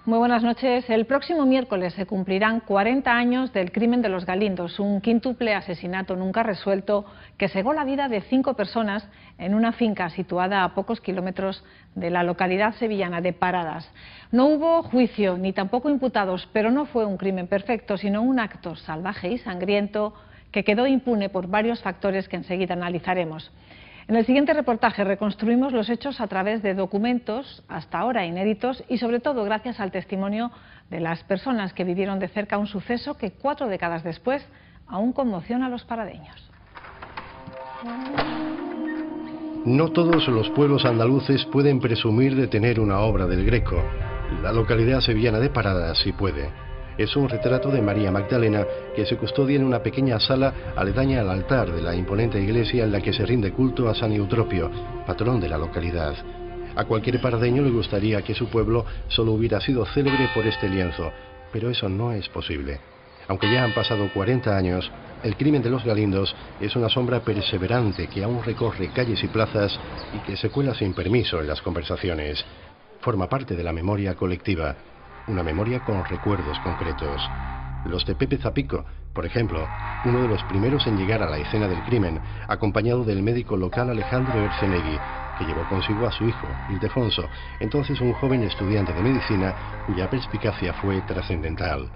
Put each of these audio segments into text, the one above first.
Muy buenas noches. El próximo miércoles se cumplirán 40 años del crimen de los Galindos, un quíntuple asesinato nunca resuelto que cegó la vida de 5 personas en una finca situada a pocos kilómetros de la localidad sevillana de Paradas. No hubo juicio ni tampoco imputados, pero no fue un crimen perfecto, sino un acto salvaje y sangriento que quedó impune por varios factores que enseguida analizaremos. En el siguiente reportaje reconstruimos los hechos a través de documentos hasta ahora inéditos y sobre todo gracias al testimonio de las personas que vivieron de cerca un suceso que 4 décadas después aún conmociona a los paradeños. No todos los pueblos andaluces pueden presumir de tener una obra del Greco. La localidad sevillana de Paradas sí puede. Es un retrato de María Magdalena que se custodia en una pequeña sala aledaña al altar de la imponente iglesia en la que se rinde culto a San Eutropio, patrón de la localidad. A cualquier paradeño le gustaría que su pueblo solo hubiera sido célebre por este lienzo, pero eso no es posible. Aunque ya han pasado 40 años, el crimen de los Galindos es una sombra perseverante que aún recorre calles y plazas y que se cuela sin permiso en las conversaciones. Forma parte de la memoria colectiva. Una memoria con recuerdos concretos. Los de Pepe Zapico, por ejemplo, uno de los primeros en llegar a la escena del crimen, acompañado del médico local Alejandro Ercenegui, que llevó consigo a su hijo, Ildefonso, entonces un joven estudiante de medicina cuya perspicacia fue trascendental.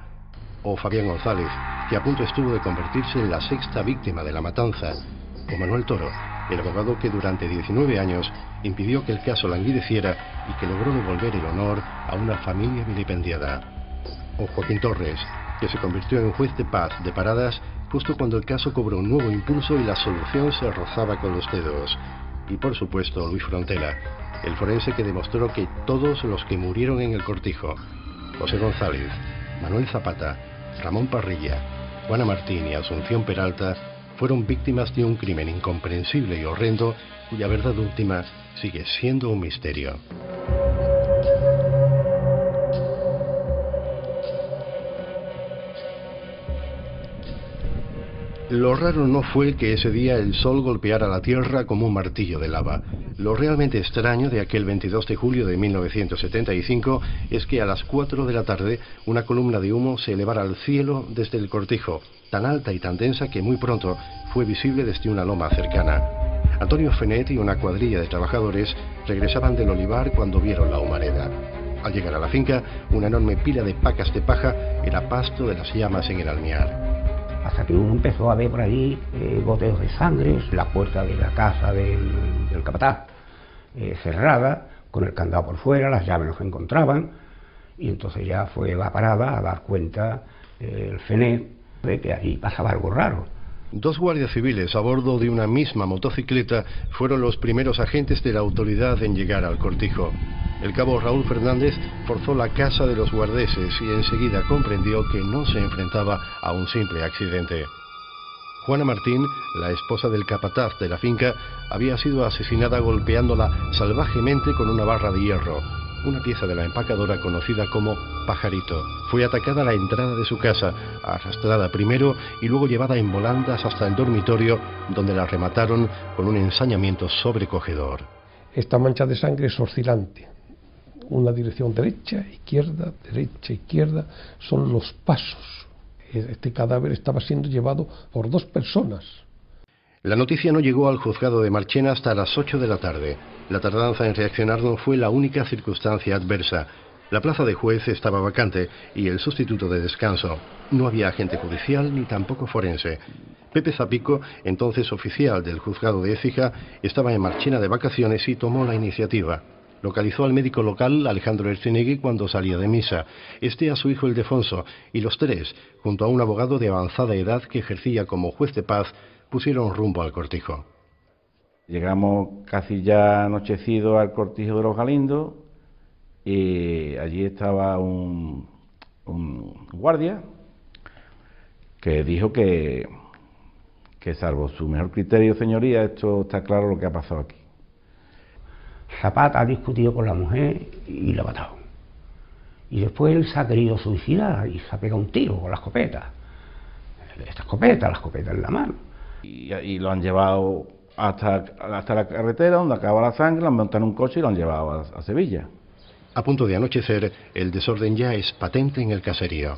O Fabián González, que a punto estuvo de convertirse en la 6ª víctima de la matanza. O Manuel Toro, el abogado que durante 19 años impidió que el caso languideciera y que logró devolver el honor a una familia vilipendiada. O Joaquín Torres, que se convirtió en juez de paz de Paradas justo cuando el caso cobró un nuevo impulso y la solución se rozaba con los dedos. Y por supuesto Luis Frontela, el forense que demostró que todos los que murieron en el cortijo, José González, Manuel Zapata, Ramón Parrilla, Juana Martín y Asunción Peralta, fueron víctimas de un crimen incomprensible y horrendo cuya verdad última sigue siendo un misterio. Lo raro no fue que ese día el sol golpeara la tierra como un martillo de lava. Lo realmente extraño de aquel 22 de julio de 1975 es que a las 4 de la tarde una columna de humo se elevara al cielo desde el cortijo, tan alta y tan densa que muy pronto fue visible desde una loma cercana. Antonio Fenet y una cuadrilla de trabajadores regresaban del olivar cuando vieron la humareda. Al llegar a la finca, una enorme pila de pacas de paja era pasto de las llamas en el almiar. Hasta que uno empezó a ver por allí goteos de sangre, la puerta de la casa del capataz cerrada, con el candado por fuera, las llaves no se encontraban, y entonces ya fue la parada a dar cuenta el Fenet de que allí pasaba algo raro. 2 guardias civiles a bordo de una misma motocicleta fueron los primeros agentes de la autoridad en llegar al cortijo. El cabo Raúl Fernández forzó la casa de los guardeses y enseguida comprendió que no se enfrentaba a un simple accidente. Juana Martín, la esposa del capataz de la finca, había sido asesinada golpeándola salvajemente con una barra de hierro, una pieza de la empacadora conocida como pajarito. Fue atacada a la entrada de su casa, arrastrada primero y luego llevada en volandas hasta el dormitorio, donde la remataron con un ensañamiento sobrecogedor. Esta mancha de sangre es oscilante. Una dirección derecha, izquierda, son los pasos. Este cadáver estaba siendo llevado por 2 personas. La noticia no llegó al juzgado de Marchena hasta las 8 de la tarde. La tardanza en reaccionar no fue la única circunstancia adversa. La plaza de juez estaba vacante y el sustituto de descanso. No había agente judicial ni tampoco forense. Pepe Zapico, entonces oficial del juzgado de Écija, estaba en Marchena de vacaciones y tomó la iniciativa. Localizó al médico local Alejandro Ercenegui cuando salía de misa, a su hijo Ildefonso, y los 3, junto a un abogado de avanzada edad que ejercía como juez de paz, pusieron rumbo al cortijo. Llegamos casi ya anochecido al cortijo de los Galindos y allí estaba un guardia que dijo que salvo su mejor criterio, señoría, esto está claro lo que ha pasado aquí. Zapata ha discutido con la mujer y la ha matado. Y después él se ha querido suicidar y se ha pegado un tiro con la escopeta. La escopeta en la mano. Y lo han llevado hasta la carretera donde acaba la sangre, lo han montado en un coche y lo han llevado a Sevilla. A punto de anochecer, el desorden ya es patente en el caserío.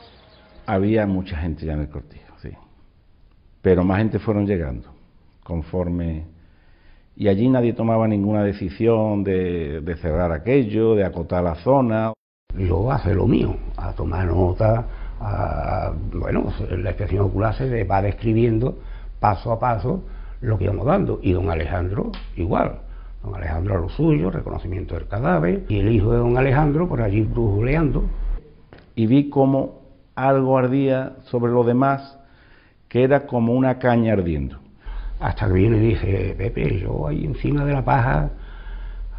Había mucha gente ya en el cortijo, sí. Pero más gente fueron llegando, conforme... Y allí nadie tomaba ninguna decisión de cerrar aquello, de acotar la zona. Yo hace lo mío, a tomar nota, bueno, la inspección ocular se va describiendo paso a paso lo que íbamos dando. Y don Alejandro igual, don Alejandro a lo suyo, reconocimiento del cadáver, y el hijo de don Alejandro por allí brujuleando. Y vi como algo ardía sobre lo demás, que era como una caña ardiendo. Hasta que vine y dije, Pepe, yo ahí encima de la paja,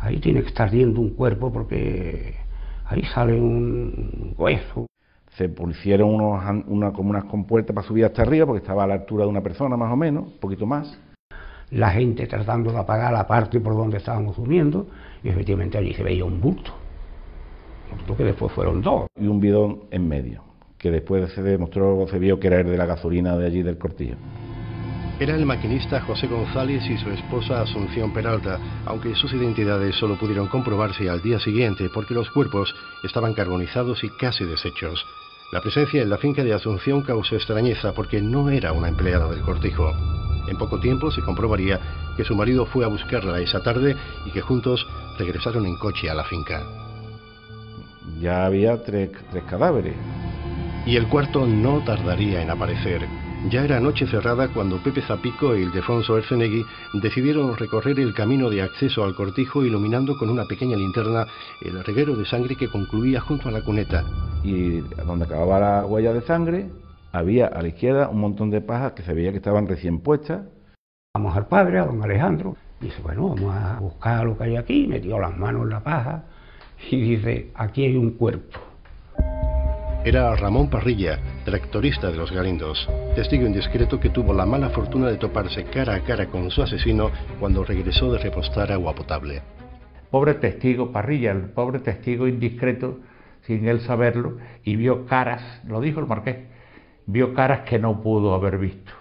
ahí tiene que estar ardiendo un cuerpo porque ahí sale un hueso. Se pusieron como unas compuertas para subir hasta arriba, porque estaba a la altura de una persona más o menos, un poquito más. La gente tratando de apagar la parte por donde estábamos durmiendo, y efectivamente allí se veía un bulto que después fueron dos. Y un bidón en medio, que después se vio que era el de la gasolina de allí del cortillo. Era el maquinista José González y su esposa Asunción Peralta, aunque sus identidades solo pudieron comprobarse al día siguiente porque los cuerpos estaban carbonizados y casi deshechos. La presencia en la finca de Asunción causó extrañeza porque no era una empleada del cortijo. En poco tiempo se comprobaría que su marido fue a buscarla esa tarde y que juntos regresaron en coche a la finca. Ya había tres cadáveres. Y el cuarto no tardaría en aparecer. Ya era noche cerrada cuando Pepe Zapico y Ildefonso Ercenegui decidieron recorrer el camino de acceso al cortijo iluminando con una pequeña linterna el reguero de sangre que concluía junto a la cuneta. Y donde acababa la huella de sangre, había a la izquierda un montón de pajas que se veía que estaban recién puestas. Vamos al padre, a don Alejandro, y dice, bueno, vamos a buscar lo que hay aquí, metió las manos en la paja y dice, aquí hay un cuerpo. Era Ramón Parrilla, tractorista de los Galindos, testigo indiscreto que tuvo la mala fortuna de toparse cara a cara con su asesino cuando regresó de repostar agua potable. Pobre testigo Parrilla, el pobre testigo indiscreto, sin él saberlo, y vio caras, lo dijo el marqués, vio caras que no pudo haber visto,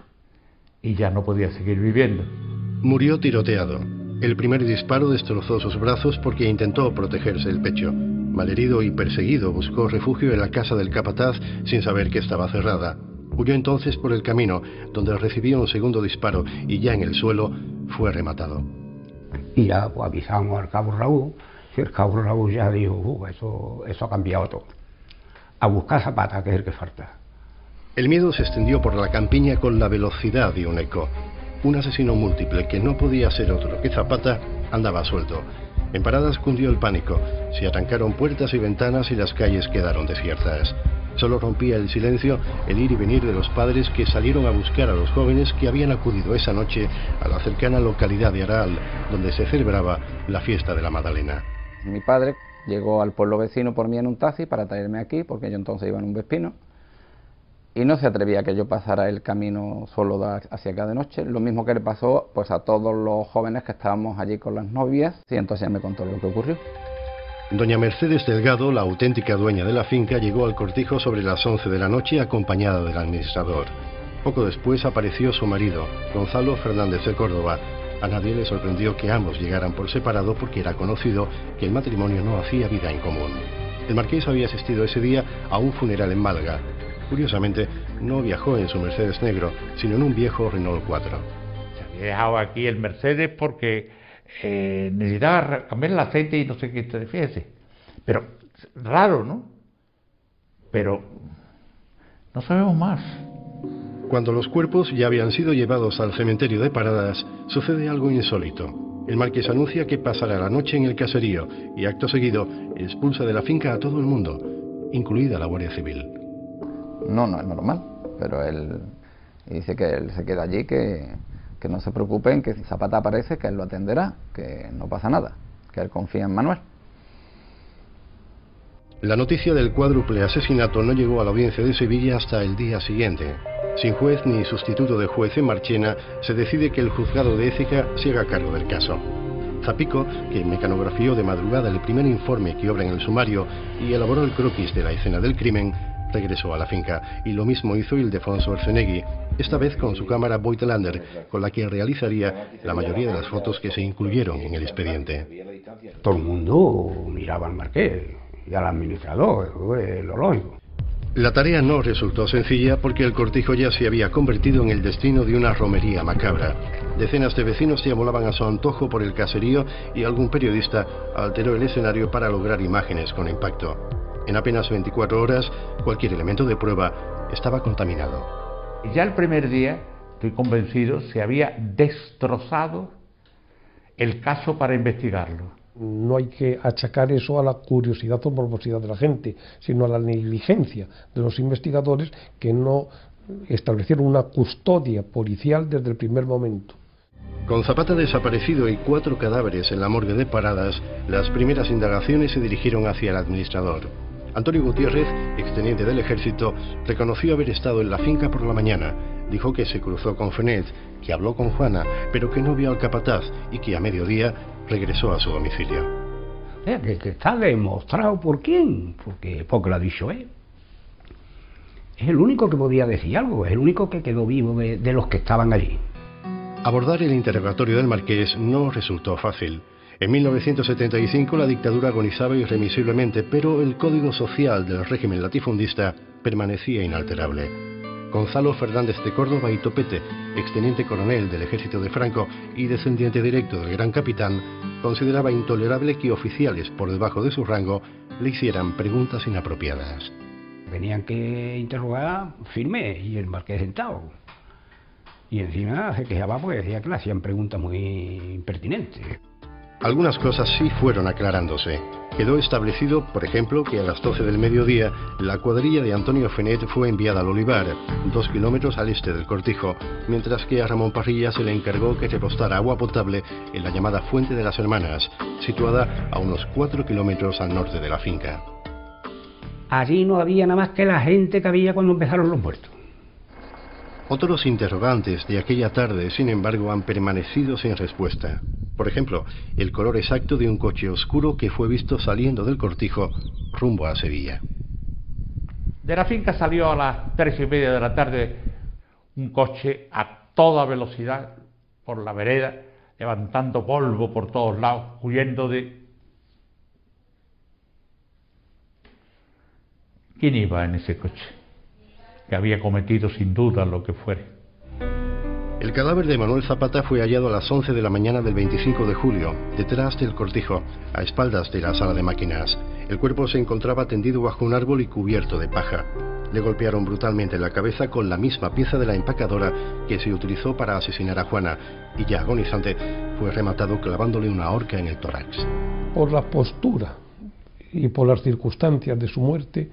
y ya no podía seguir viviendo. Murió tiroteado. El primer disparo destrozó sus brazos porque intentó protegerse el pecho. Malherido y perseguido, buscó refugio en la casa del capataz sin saber que estaba cerrada. Huyó entonces por el camino, donde recibió un segundo disparo y ya en el suelo fue rematado. Y ya pues, avisamos al cabo Raúl, y el cabo Raúl ya dijo, eso ha cambiado todo. A buscar Zapata, que es el que falta. El miedo se extendió por la campiña con la velocidad de un eco. Un asesino múltiple que no podía ser otro que Zapata andaba suelto. En paradas cundió el pánico, se arrancaron puertas y ventanas y las calles quedaron desiertas. Solo rompía el silencio el ir y venir de los padres que salieron a buscar a los jóvenes que habían acudido esa noche a la cercana localidad de Aral, donde se celebraba la fiesta de la Magdalena. Mi padre llegó al pueblo vecino por mí en un taxi para traerme aquí, porque yo entonces iba en un Vespino, y no se atrevía a que yo pasara el camino solo hacia acá de noche, lo mismo que le pasó pues a todos los jóvenes que estábamos allí con las novias, y entonces ya me contó lo que ocurrió. Doña Mercedes Delgado, la auténtica dueña de la finca, llegó al cortijo sobre las 11 de la noche acompañada del administrador. Poco después apareció su marido, Gonzalo Fernández de Córdoba. A nadie le sorprendió que ambos llegaran por separado porque era conocido que el matrimonio no hacía vida en común. El marqués había asistido ese día a un funeral en Málaga. Curiosamente, no viajó en su Mercedes negro, sino en un viejo Renault 4. Se había dejado aquí el Mercedes porque necesitaba cambiar el aceite y no sé qué, fíjese. Pero, raro, ¿no? Pero, no sabemos más. Cuando los cuerpos ya habían sido llevados al cementerio de Paradas, sucede algo insólito. El marqués anuncia que pasará la noche en el caserío y acto seguido expulsa de la finca a todo el mundo, incluida la Guardia Civil. No es normal, pero él dice que él se queda allí, que no se preocupen, que si Zapata aparece, que él lo atenderá, que no pasa nada, que él confía en Manuel. La noticia del cuádruple asesinato no llegó a la audiencia de Sevilla hasta el día siguiente. Sin juez ni sustituto de juez en Marchena, se decide que el juzgado de Écija se haga cargo del caso. Zapico, que mecanografió de madrugada el primer informe que obra en el sumario y elaboró el croquis de la escena del crimen, regresó a la finca, y lo mismo hizo Ildefonso Ercenegui, esta vez con su cámara Voigtlander, con la que realizaría la mayoría de las fotos que se incluyeron en el expediente. Todo el mundo miraba al marqués, y al administrador, lo lógico. La tarea no resultó sencilla porque el cortijo ya se había convertido en el destino de una romería macabra. Decenas de vecinos deambulaban a su antojo por el caserío y algún periodista alteró el escenario para lograr imágenes con impacto. En apenas 24 horas, cualquier elemento de prueba estaba contaminado. Ya el primer día, estoy convencido, se había destrozado el caso para investigarlo. No hay que achacar eso a la curiosidad o morbosidad de la gente, sino a la negligencia de los investigadores que no establecieron una custodia policial desde el primer momento. Con Zapata desaparecido y 4 cadáveres en la morgue de Paradas, las primeras indagaciones se dirigieron hacia el administrador. Antonio Gutiérrez, exteniente del Ejército, reconoció haber estado en la finca por la mañana. Dijo que se cruzó con Fenet, que habló con Juana, pero que no vio al capataz y que a mediodía regresó a su domicilio. Que está demostrado por quién, porque lo ha dicho él. Es el único que podía decir algo, es el único que quedó vivo de los que estaban allí. Abordar el interrogatorio del marqués no resultó fácil. En 1975 la dictadura agonizaba irremisiblemente, pero el código social del régimen latifundista permanecía inalterable. Gonzalo Fernández de Córdoba y Topete, exteniente coronel del ejército de Franco y descendiente directo del gran capitán, consideraba intolerable que oficiales por debajo de su rango le hicieran preguntas inapropiadas. Tenían que interrogar firme y el marqués sentado. Y encima se quejaba porque decía que le hacían preguntas muy impertinentes. Algunas cosas sí fueron aclarándose. Quedó establecido, por ejemplo, que a las 12 del mediodía la cuadrilla de Antonio Fenet fue enviada al Olivar, 2 kilómetros al este del cortijo, mientras que a Ramón Parrilla se le encargó que repostara agua potable en la llamada Fuente de las Hermanas, situada a unos 4 kilómetros al norte de la finca. Allí no había nada más que la gente que había cuando empezaron los muertos. Otros interrogantes de aquella tarde, sin embargo, han permanecido sin respuesta. Por ejemplo, el color exacto de un coche oscuro que fue visto saliendo del cortijo rumbo a Sevilla. De la finca salió a las 3:30 de la tarde un coche a toda velocidad por la vereda, levantando polvo por todos lados, huyendo de... ¿Quién iba en ese coche? Que había cometido sin duda lo que fuere. El cadáver de Manuel Zapata fue hallado a las 11 de la mañana del 25 de julio, detrás del cortijo, a espaldas de la sala de máquinas. El cuerpo se encontraba tendido bajo un árbol y cubierto de paja. Le golpearon brutalmente la cabeza con la misma pieza de la empacadora que se utilizó para asesinar a Juana, y ya agonizante fue rematado clavándole una horca en el tórax. Por la postura y por las circunstancias de su muerte,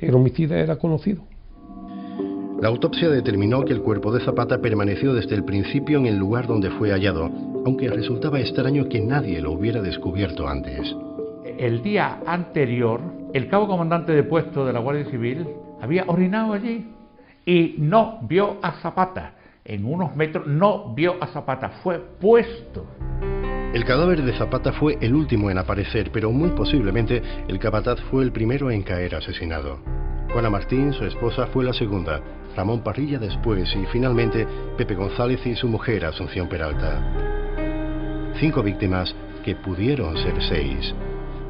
el homicida era conocido. La autopsia determinó que el cuerpo de Zapata permaneció desde el principio en el lugar donde fue hallado, aunque resultaba extraño que nadie lo hubiera descubierto antes. El día anterior, el cabo comandante de puesto de la Guardia Civil había orinado allí y no vio a Zapata. En unos metros no vio a Zapata, fue puesto. El cadáver de Zapata fue el último en aparecer, pero muy posiblemente el capataz fue el primero en caer asesinado. Juana Martín, su esposa, fue la segunda, Ramón Parrilla después y finalmente Pepe González y su mujer Asunción Peralta. 5 víctimas que pudieron ser 6.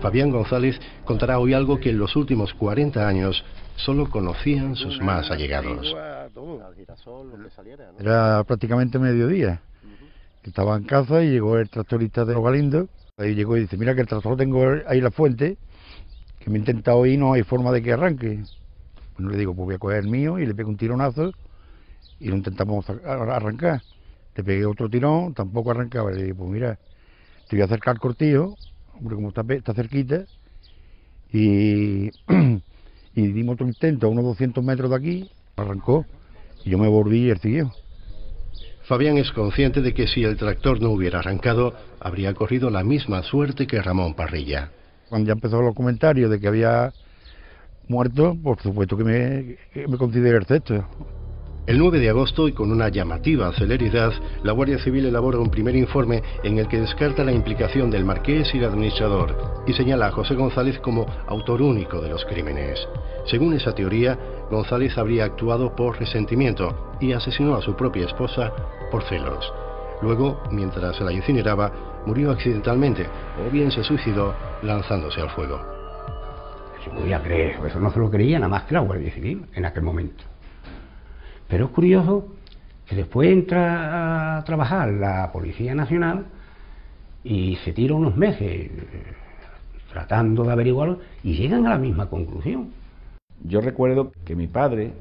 Fabián González contará hoy algo que en los últimos 40 años solo conocían sus más allegados. Era prácticamente mediodía. Estaba en casa y llegó el tractorista de Los Galindos. Ahí llegó y dice, mira que el tractor tengo ahí la fuente, que me he intentado ir, no hay forma de que arranque. Bueno, le digo, pues voy a coger el mío y le pego un tironazo y lo intentamos arrancar. Le pegué otro tirón, tampoco arrancaba. Le digo, pues mira, te voy a acercar al cortijo, hombre, como está cerquita, y dimos otro intento a unos 200 metros de aquí, arrancó, y yo me volví y él siguió. Fabián es consciente de que si el tractor no hubiera arrancado, habría corrido la misma suerte que Ramón Parrilla. Cuando ya empezó los comentarios de que había muerto, por supuesto que me consideré el sexto. El 9 de agosto, y con una llamativa celeridad, la Guardia Civil elabora un primer informe en el que descarta la implicación del marqués y el administrador y señala a José González como autor único de los crímenes. Según esa teoría, González habría actuado por resentimiento y asesinó a su propia esposa por celos. Luego, mientras la incineraba, murió accidentalmente o bien se suicidó lanzándose al fuego. Se podía creer, eso no se lo creía nada más que la Guardia Civil en aquel momento. Pero es curioso que después entra a trabajar la Policía Nacional y se tira unos meses tratando de averiguarlo y llegan a la misma conclusión. Yo recuerdo que mi padre,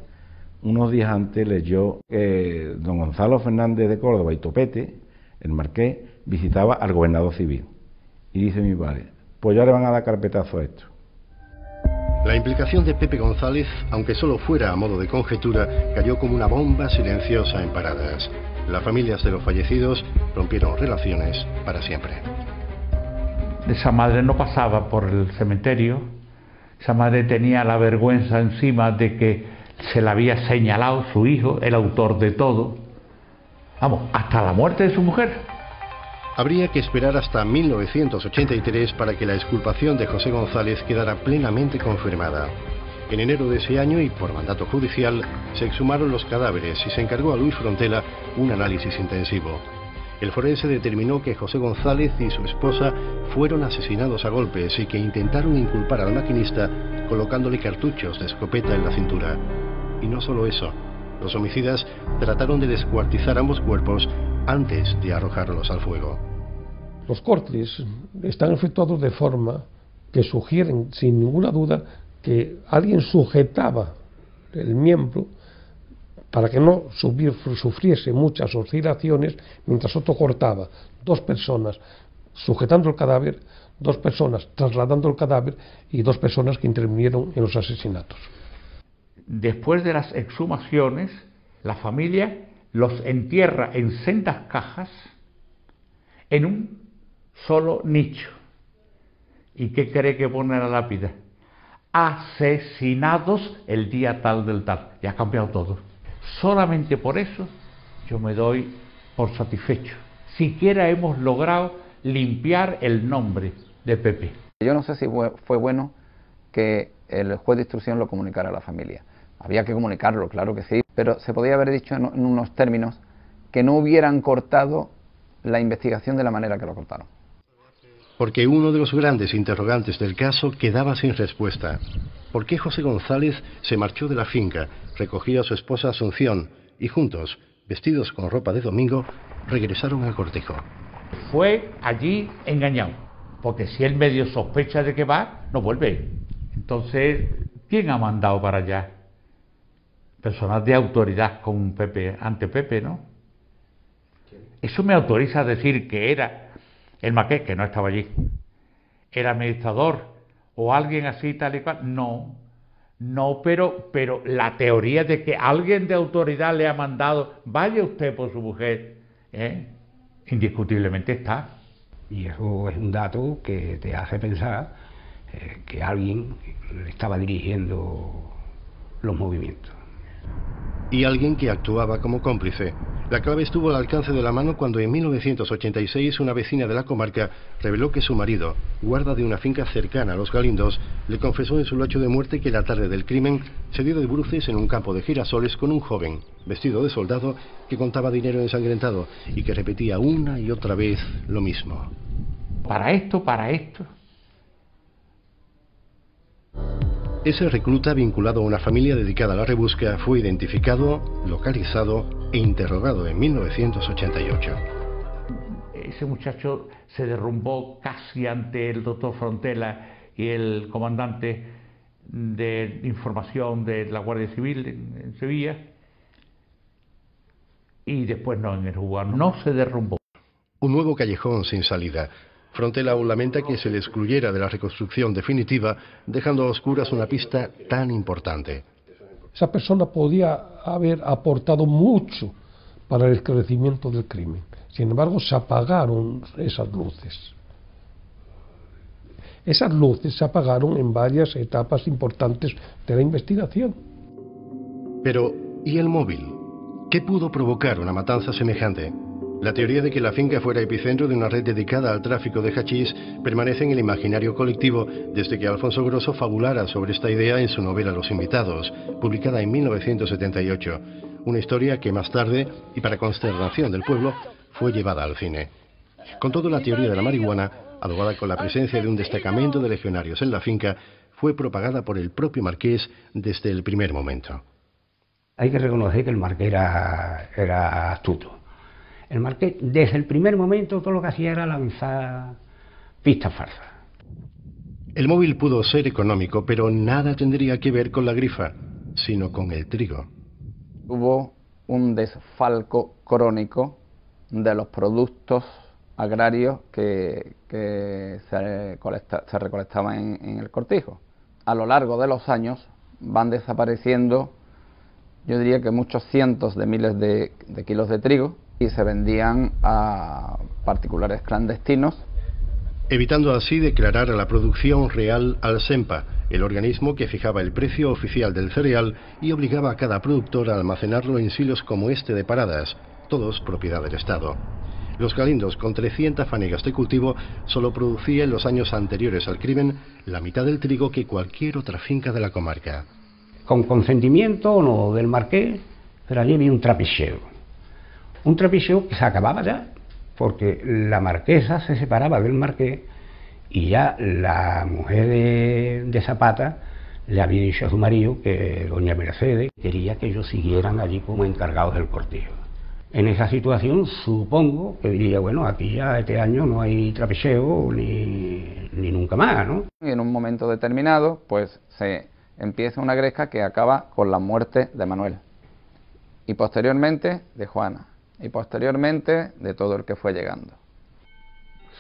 unos días antes, leyó que don Gonzalo Fernández de Córdoba y Topete, el marqués, visitaba al gobernador civil. Y dice mi padre, pues ya le van a dar carpetazo a esto. La implicación de Pepe González, aunque solo fuera a modo de conjetura, cayó como una bomba silenciosa en Paradas. Las familias de los fallecidos rompieron relaciones para siempre. Esa madre no pasaba por el cementerio, esa madre tenía la vergüenza encima de que se le había señalado su hijo, el autor de todo, vamos, hasta la muerte de su mujer. Habría que esperar hasta 1983 para que la exculpación de José González quedara plenamente confirmada. En enero de ese año y por mandato judicial se exhumaron los cadáveres y se encargó a Luis Frontela un análisis intensivo. El forense determinó que José González y su esposa fueron asesinados a golpes y que intentaron inculpar al maquinista colocándole cartuchos de escopeta en la cintura. Y no solo eso, los homicidas trataron de descuartizar ambos cuerpos antes de arrojarlos al fuego. Los cortes están efectuados de forma que sugieren sin ninguna duda que alguien sujetaba el miembro para que no sufriese muchas oscilaciones mientras otro cortaba. Dos personas sujetando el cadáver, dos personas trasladando el cadáver y dos personas que intervinieron en los asesinatos. Después de las exhumaciones, la familia los entierra en sendas cajas en un solo nicho. ¿Y qué cree que pone la lápida? Asesinados el día tal del tal. Ya ha cambiado todo. Solamente por eso yo me doy por satisfecho. Siquiera hemos logrado limpiar el nombre de Pepe. Yo no sé si fue bueno que el juez de instrucción lo comunicara a la familia. Había que comunicarlo, claro que sí, pero se podía haber dicho en unos términos que no hubieran cortado la investigación de la manera que lo cortaron. Porque uno de los grandes interrogantes del caso quedaba sin respuesta. ¿Por qué José González se marchó de la finca, recogió a su esposa Asunción y juntos, vestidos con ropa de domingo, regresaron al cortejo? Fue allí engañado, porque si él medio sospecha de que va, no vuelve. Entonces, ¿quién ha mandado para allá? Personas de autoridad con Pepe, ante Pepe, ¿no? Eso me autoriza a decir que era el marqués, que no estaba allí, el administrador o alguien así tal y cual. No, pero la teoría de que alguien de autoridad le ha mandado, vaya usted por su mujer, indiscutiblemente está. Y eso es un dato que te hace pensar que alguien le estaba dirigiendo los movimientos. Y alguien que actuaba como cómplice. La clave estuvo al alcance de la mano cuando en 1986 una vecina de la comarca reveló que su marido, guarda de una finca cercana a Los Galindos, le confesó en su lecho de muerte que la tarde del crimen se dio de bruces en un campo de girasoles con un joven, vestido de soldado, que contaba dinero ensangrentado y que repetía una y otra vez lo mismo. Para esto. Ese recluta vinculado a una familia dedicada a la rebusca fue identificado, localizado e interrogado en 1988. Ese muchacho se derrumbó casi ante el doctor Frontela y el comandante de información de la Guardia Civil en Sevilla, y después no, en el juzgado no se derrumbó. Un nuevo callejón sin salida. Frontela aún lamenta que se le excluyera de la reconstrucción definitiva, dejando a oscuras una pista tan importante. Esa persona podía haber aportado mucho para el esclarecimiento del crimen. Sin embargo, se apagaron esas luces. Esas luces se apagaron en varias etapas importantes de la investigación. Pero, ¿y el móvil? ¿Qué pudo provocar una matanza semejante? La teoría de que la finca fuera epicentro de una red dedicada al tráfico de hachís permanece en el imaginario colectivo desde que Alfonso Grosso fabulara sobre esta idea en su novela Los Invitados, publicada en 1978. Una historia que más tarde, y para consternación del pueblo, fue llevada al cine. Con todo, la teoría de la marihuana, adobada con la presencia de un destacamento de legionarios en la finca, fue propagada por el propio marqués desde el primer momento. Hay que reconocer que el marqués era astuto. El marqués, desde el primer momento, todo lo que hacía era lanzar pistas falsas. El móvil pudo ser económico, pero nada tendría que ver con la grifa, sino con el trigo. Hubo un desfalco crónico de los productos agrarios que se recolectaban en el cortijo. A lo largo de los años van desapareciendo, yo diría que muchos cientos de miles de kilos de trigo, y se vendían a particulares clandestinos, evitando así declarar a la producción real al SEMPA, el organismo que fijaba el precio oficial del cereal y obligaba a cada productor a almacenarlo en silos como este de Paradas, todos propiedad del Estado. Los Galindos, con 300 fanegas de cultivo, solo producía en los años anteriores al crimen la mitad del trigo que cualquier otra finca de la comarca. Con consentimiento o no del marqués, pero allí había un trapicheo. Un trapicheo que se acababa ya, porque la marquesa se separaba del marqués y ya la mujer de Zapata le había dicho a su marido que doña Mercedes quería que ellos siguieran allí como encargados del cortijo. En esa situación supongo que diría, bueno, aquí ya este año no hay trapicheo ni nunca más, ¿no? Y en un momento determinado, pues se empieza una gresca que acaba con la muerte de Manuel, y posteriormente de Juana, y posteriormente de todo el que fue llegando.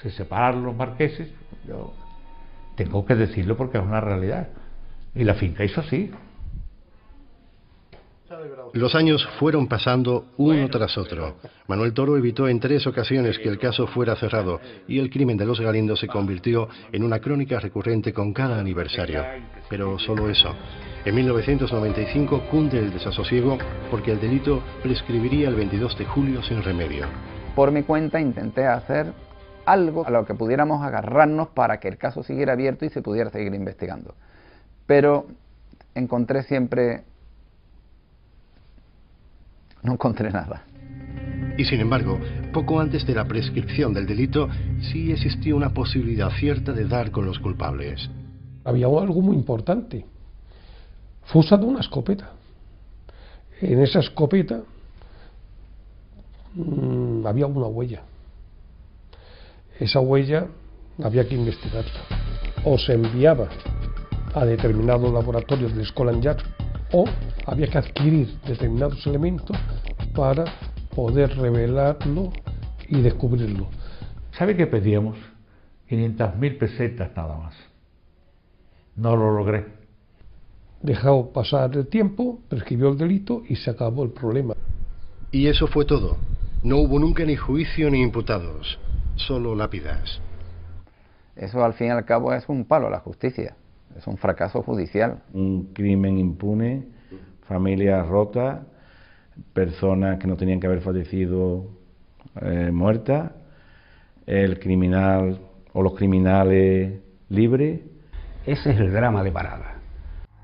Se separaron los marqueses, yo tengo que decirlo porque es una realidad, y la finca hizo así. Los años fueron pasando uno tras otro. Manuel Toro evitó en 3 ocasiones que el caso fuera cerrado y el crimen de los Galindos se convirtió en una crónica recurrente con cada aniversario. Pero solo eso. En 1995 cunde el desasosiego porque el delito prescribiría el 22 de julio sin remedio. Por mi cuenta intenté hacer algo a lo que pudiéramos agarrarnos para que el caso siguiera abierto y se pudiera seguir investigando. Pero encontré siempre... no encontré nada. Y sin embargo, poco antes de la prescripción del delito, sí existía una posibilidad cierta de dar con los culpables. Había algo muy importante. Fue usada una escopeta. En esa escopeta había una huella. Esa huella había que investigarla. O se enviaba a determinados laboratorios de Scotland Yard, o había que adquirir determinados elementos para poder revelarlo y descubrirlo. ¿Sabe qué pedíamos? 500.000 pesetas nada más. No lo logré. Dejó pasar el tiempo, prescribió el delito y se acabó el problema. Y eso fue todo. No hubo nunca ni juicio ni imputados, solo lápidas. Eso al fin y al cabo es un palo a la justicia, es un fracaso judicial. Un crimen impune, familias rotas, personas que no tenían que haber fallecido muertas, el criminal o los criminales libres. Ese es el drama de Parada.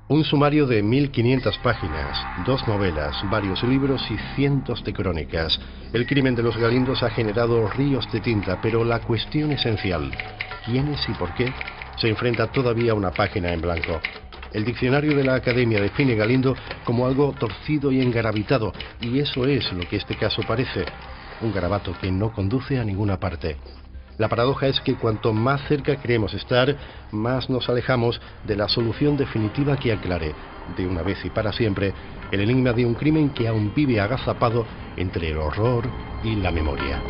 Un sumario de 1500 páginas, 2 novelas, varios libros y cientos de crónicas. El crimen de los Galindos ha generado ríos de tinta, pero la cuestión esencial, ¿quiénes y por qué?, se enfrenta todavía a una página en blanco. El diccionario de la Academia define Galindo como algo torcido y engarabitado, y eso es lo que este caso parece, un garabato que no conduce a ninguna parte. La paradoja es que cuanto más cerca creemos estar, más nos alejamos de la solución definitiva que aclare, de una vez y para siempre, el enigma de un crimen que aún vive agazapado entre el horror y la memoria.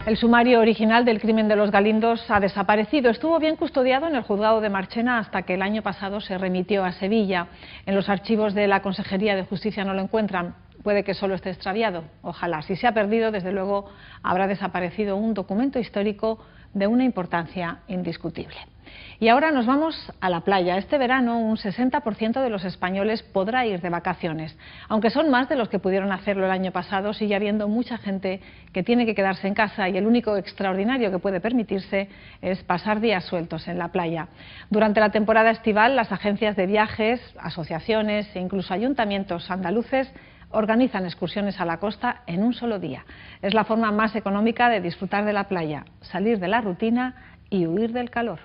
El sumario original del crimen de los Galindos ha desaparecido. Estuvo bien custodiado en el juzgado de Marchena hasta que el año pasado se remitió a Sevilla. En los archivos de la Consejería de Justicia no lo encuentran. Puede que solo esté extraviado. Ojalá. Si se ha perdido, desde luego habrá desaparecido un documento histórico de una importancia indiscutible. Y ahora nos vamos a la playa. Este verano un 60% de los españoles podrá ir de vacaciones. Aunque son más de los que pudieron hacerlo el año pasado, sigue habiendo mucha gente que tiene que quedarse en casa y el único extraordinario que puede permitirse es pasar días sueltos en la playa. Durante la temporada estival, las agencias de viajes, asociaciones e incluso ayuntamientos andaluces organizan excursiones a la costa en un solo día. Es la forma más económica de disfrutar de la playa, salir de la rutina y huir del calor.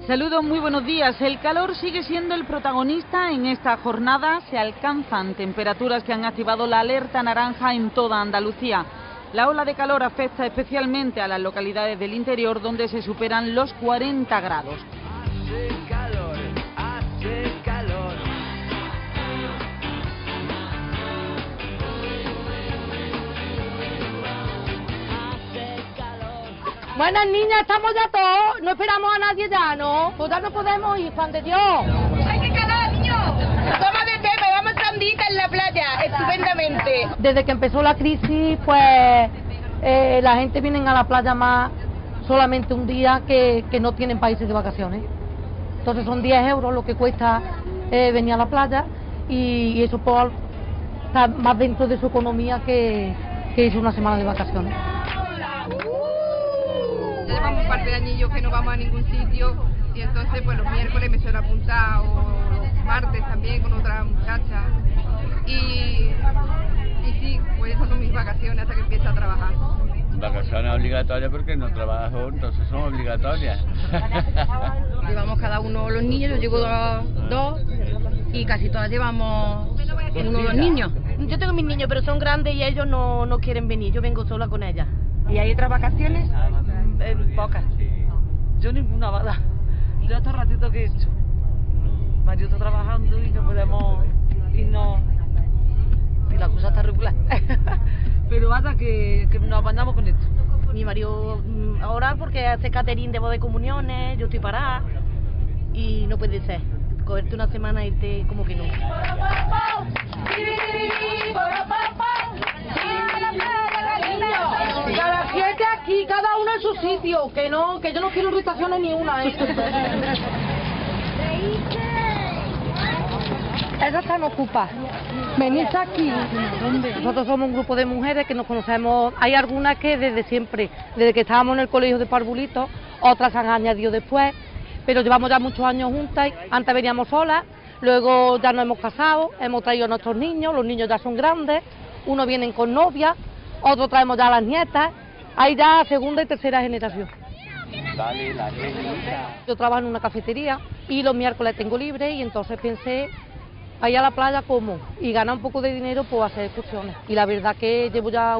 Saludos, muy buenos días. El calor sigue siendo el protagonista en esta jornada. Se alcanzan temperaturas que han activado la alerta naranja en toda Andalucía. La ola de calor afecta especialmente a las localidades del interior donde se superan los 40 grados. Hace calor, hace calor. Buenas niñas, estamos ya todos, no esperamos a nadie ya, ¿no? Pues ya no podemos ir, Juan de Dios. ¡Ay, qué calor, niño! Toma de té, me vamos sandita en la playa, estupendamente. Desde que empezó la crisis, pues la gente viene a la playa más solamente un día que no tienen países de vacaciones. Entonces son 10 euros lo que cuesta venir a la playa y eso pues, está más dentro de su economía que irse una semana de vacaciones. Ya llevamos un par de añillos que no vamos a ningún sitio y entonces pues los miércoles me suelo apuntar o los martes también con otra muchacha y sí, pues esas son mis vacaciones hasta que empiece a trabajar. Vacaciones obligatorias porque no trabajo, entonces son obligatorias. Llevamos cada uno los niños, yo llevo dos y casi todas llevamos uno o dos niños. Yo tengo mis niños pero son grandes y ellos no quieren venir, yo vengo sola con ellas. ¿Y hay otras vacaciones? Pocas. Yo ninguna, ¿verdad? Yo hasta ratito que he hecho. Mario está trabajando y no podemos irnos. Y la cosa está regular. Pero hasta que nos apañamos con esto. Mi marido ahora porque hace catering de bodas de comuniones, yo estoy parada y no puede ser. Cogerte una semana y irte como que no. Cada 7 aquí, cada uno en su sitio, que yo no quiero irritaciones ni una, ¿eh? Esa está ocupada. Venís aquí. Nosotros somos un grupo de mujeres que nos conocemos. Hay algunas que desde siempre, desde que estábamos en el colegio de Parvulito, otras se han añadido después, pero llevamos ya muchos años juntas. Antes veníamos solas, luego ya nos hemos casado, hemos traído a nuestros niños, los niños ya son grandes, unos vienen con novia, otros traemos ya a las nietas, hay ya segunda y tercera generación. Yo trabajo en una cafetería y los miércoles tengo libre y entonces pensé ir a la playa como y ganar un poco de dinero por hacer excursiones. Y la verdad que llevo ya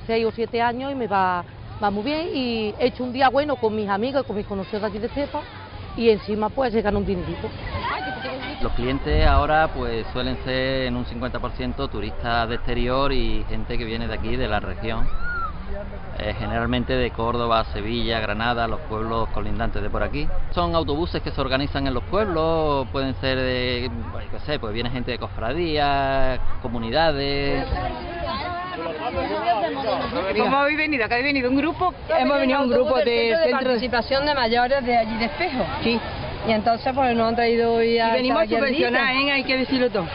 6 o 7 años y me va muy bien y he hecho un día bueno con mis amigos y con mis conocidos de aquí de Estepa y encima pues se gana un dinerito. Los clientes ahora pues suelen ser en un 50% turistas de exterior y gente que viene de aquí, de la región. Generalmente de Córdoba, Sevilla, Granada, los pueblos colindantes de por aquí. Son autobuses que se organizan en los pueblos, pueden ser de, qué sé, pues viene gente de cofradías, comunidades. ¿Cómo habéis venido? ¿Acá habéis venido un grupo? Hemos venido un grupo de participación de mayores de allí de Espejo. Sí. Y entonces pues nos han traído hoy a... Y venimos a subvencionar, ¿eh? Hay que decirlo todo.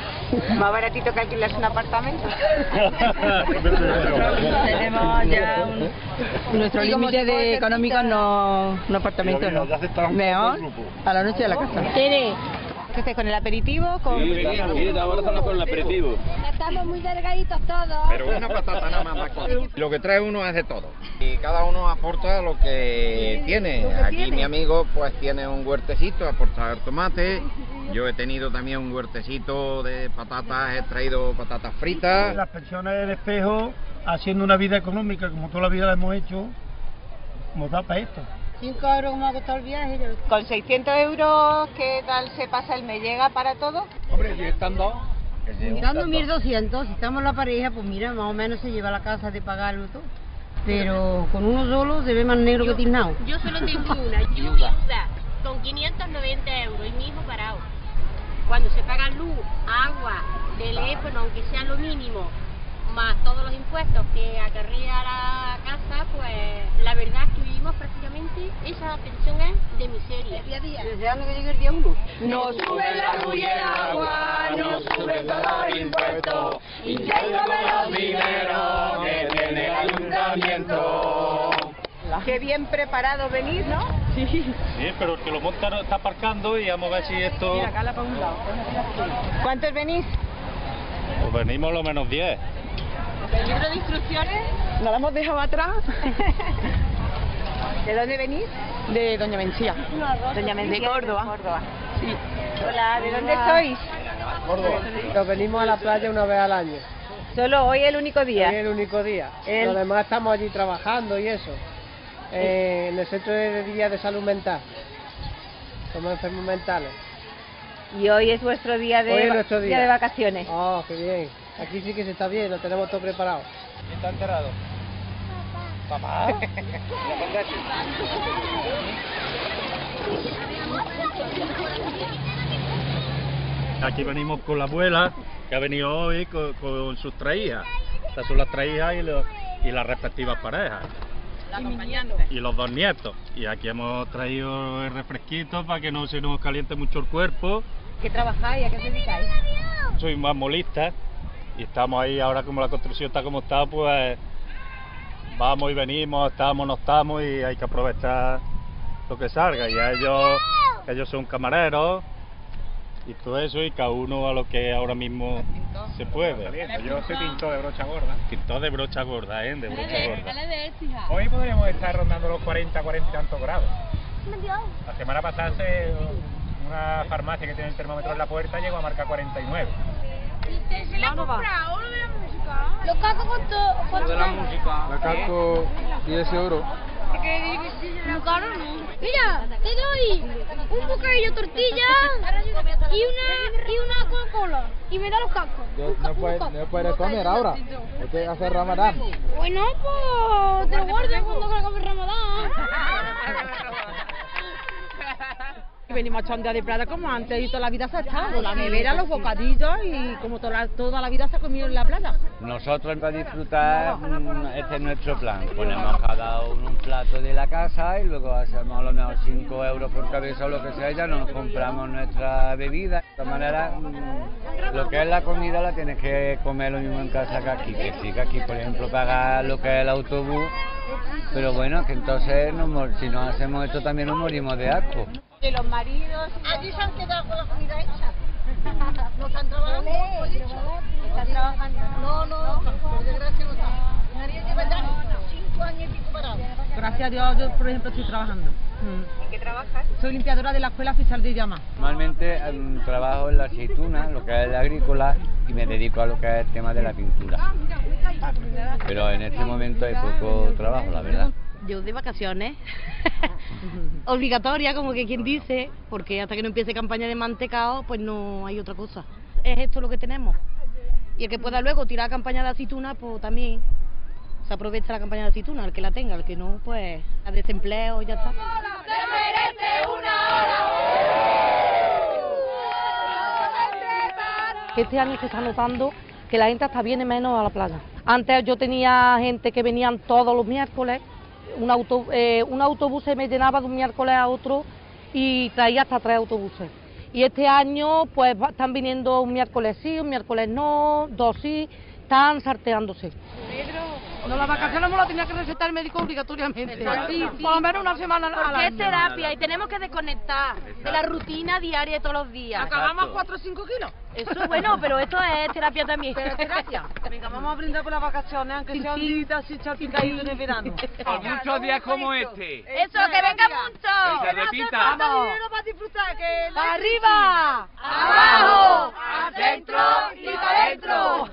Más baratito que alquilarse un apartamento. Tenemos ya nuestro límite de económico, no apartamento, no. Mejor a la noche de la casa. ¿Tiene? ¿Qué estáis con el aperitivo? Sí, ahora estamos con el aperitivo. Estamos muy delgaditos todos. Pero una patata nada más. Lo que trae uno es de todo. Y cada uno aporta lo que tiene. Aquí mi amigo pues tiene un huertecito, aporta tomate. Yo he tenido también un huertecito de patatas, he traído patatas fritas. Las pensiones del Espejo, haciendo una vida económica como toda la vida la hemos hecho, nos da para esto. 5 euros me ha costado el viaje. Con 600 euros, ¿qué tal se pasa el mes? ¿Llega para todo? Hombre, si estando... Dando 1.200, si estamos la pareja, pues mira, más o menos se lleva la casa de pagarlo todo. Pero con uno solo se ve más negro que tiznado. Yo solo tengo una, Yubisa, con 590 euros y mi hijo parado. Cuando se paga luz, agua, teléfono, aunque sea lo mínimo, más todos los impuestos que acarrea la casa, pues la verdad es que vivimos prácticamente, esa pensión es de miseria. Deseando que llegue el día 1. No sube la luz y el agua, no sube todo el impuesto, y yéndome los dineros que tiene el ayuntamiento. Qué bien preparado venís, ¿no? Sí. Sí, pero el que lo monta no está aparcando y vamos a ver si esto... Mira, cala para un lado. ¿Cuántos venís? Pues venimos lo menos 10. ¿El libro de instrucciones? ¿Nos lo hemos dejado atrás? ¿De dónde venís? De Doña Mencía. Doña Mencía. De Córdoba. Sí. Hola, ¿de dónde sois? Córdoba. Nos venimos a la playa una vez al año. ¿Solo hoy el único día? Hoy el único día. Los demás estamos allí trabajando y eso. En el centro de día de salud mental. Somos enfermos mentales. Y hoy es vuestro día de, Hoy es nuestro día de vacaciones. Oh, qué bien. Aquí sí que se está bien, lo tenemos todo preparado. ¿Quién está enterrado? Papá. Aquí venimos con la abuela, que ha venido hoy con sus 3 hijas. Estas son las 3 hijas y las respectivas parejas. Y los 2 nietos. Y aquí hemos traído el refresquito para que no se nos caliente mucho el cuerpo. ¿Qué trabajáis? ¿A qué os dedicáis? Soy más molista y estamos ahí ahora, como la construcción está como está, pues vamos y venimos, estamos, no estamos, y hay que aprovechar lo que salga. Y ellos son camareros y todo eso, y cada uno a lo que ahora mismo se puede. Yo soy pintor de brocha gorda. Pintor de brocha gorda, de brocha gorda. Hoy podríamos estar rondando los 40 y tantos grados. La semana pasada una farmacia que tiene el termómetro en la puerta llegó a marcar 49. ¿Se le ha comprado lo de la música? ¿Los cascos cuánto? de la música. La casco 10 euros. Muy caro, ¿no? Mira, te doy un bocadillo de tortilla y una Coca-Cola. Y me da los cascos. No puedes comer ahora. Hay que hacer Ramadán. Bueno, pues te lo guardo cuando acabe el Ramadán. Venimos a echar un día de playa como antes y toda la vida se ha estado, la nevera, los bocadillos y como toda la vida se ha comido en la playa. Nosotros para disfrutar, este es nuestro plan. Ponemos cada uno un plato de la casa y luego hacemos a lo mejor 5 euros por cabeza o lo que sea, ya nos compramos nuestra bebida. De todas maneras, lo que es la comida la tienes que comer lo mismo en casa que aquí. Que sí, que aquí por ejemplo pagar lo que es el autobús, pero bueno, que entonces si no hacemos esto también nos morimos de asco. De los maridos. Allí se han quedado con la comida hecha. ¿No están trabajando? ¿Están trabajando? No, por desgracia no están. María lleva ya 5 años y pico parado. Gracias a Dios, yo por ejemplo estoy trabajando. ¿En qué trabajas? Soy limpiadora de la Escuela Oficial de Idioma. Normalmente trabajo en la aceituna, lo que es la agrícola, y me dedico a lo que es el tema de la pintura. Pero en este momento hay poco trabajo, la verdad. Yo de vacaciones, obligatoria, como que quien dice, porque hasta que no empiece campaña de mantecao, pues no hay otra cosa. Es esto lo que tenemos. Y el que pueda luego tirar campaña de aceituna, pues también se aprovecha la campaña de aceituna, el que la tenga, el que no, pues a desempleo y ya está. Este año se está notando que la gente hasta viene menos a la playa. Antes yo tenía gente que venían todos los miércoles. Un autobús se me llenaba de un miércoles a otro y traía hasta 3 autobuses. Y este año pues están viniendo un miércoles sí, un miércoles no, 2 sí, están sarteándose. No, la vacaciones no la tenía que recetar el médico obligatoriamente. Sí. Por lo menos una semana al año. Porque es terapia y tenemos que desconectar de la rutina diaria de todos los días. ¿Acabamos 4 o 5 kilos? Eso es bueno, pero esto es terapia también. Pero es terapia. Venga, vamos a brindar por las vacaciones, aunque sea un día así chapicadito en el verano. Por muchos días como este. Eso, que venga mucho. Que se repita. Vamos. Para disfrutar, que ¡para arriba! ¡Abajo! ¡Al centro y para adentro!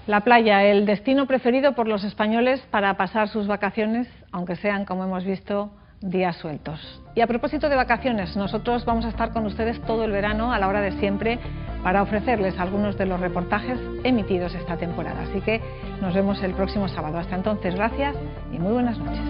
La playa, el destino preferido por los españoles para pasar sus vacaciones, aunque sean, como hemos visto, días sueltos. Y a propósito de vacaciones, nosotros vamos a estar con ustedes todo el verano, a la hora de siempre, para ofrecerles algunos de los reportajes emitidos esta temporada. Así que nos vemos el próximo sábado. Hasta entonces, gracias y muy buenas noches.